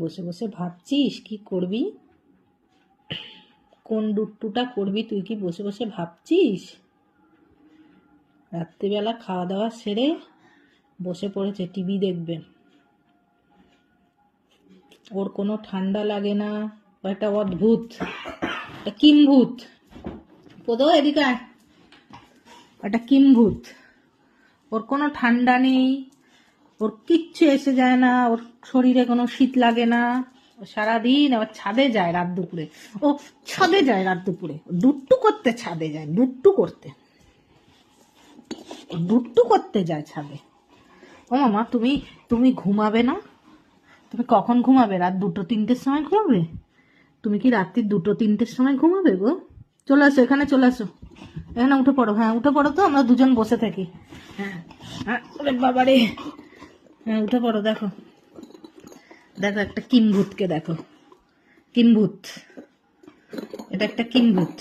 বসে বসে ভাবছিস কি করবি, কোন ডুট্টুটা করবি তুই কি বসে বসে ভাবছিস? রাত্রিবেলা খাওয়া দাওয়া সেরে বসে পড়েছে টিভি দেখবে। ওর কোনো ঠান্ডা লাগে না, ও একটা অদ্ভুত, একটা কিম্ভূত। পোদো এদিকে আয়, একটা কিম্ভূত। ওর কোনো ঠান্ডা নেই, ওর কিচ্ছু এসে যায় না, ওর শরীরে কোনো শীত লাগে না। ও সারাদিন আবার ছাদে যায় রাত দুপুরে, ও ছাদে যায় রাত দুপুরে, ডুট্টু করতে ছাদে যায়, ডুট্টু করতে, ডুট্টু করতে যায় ছাদে। ও মামা তুমি তুমি ঘুমাবে না? তুমি কখন ঘুমাবে? রাত 2-3টের সময় ঘুমাবে? তুমি কি রাত্রি 2-3টের সময় ঘুমাবে গো? চলে আসো এখানে, চলে আসো এখানে, উঠে পড়ো। হ্যাঁ উঠে পড়ো, তো আমরা দুজন বসে থাকি। হ্যাঁ হ্যাঁ, ওরে বাবারে, হ্যাঁ উঠে পড়ো। দেখো দেখো একটা কিম্ভূতকে দেখো, কিম্ভূত, এটা একটা কিম্ভূত।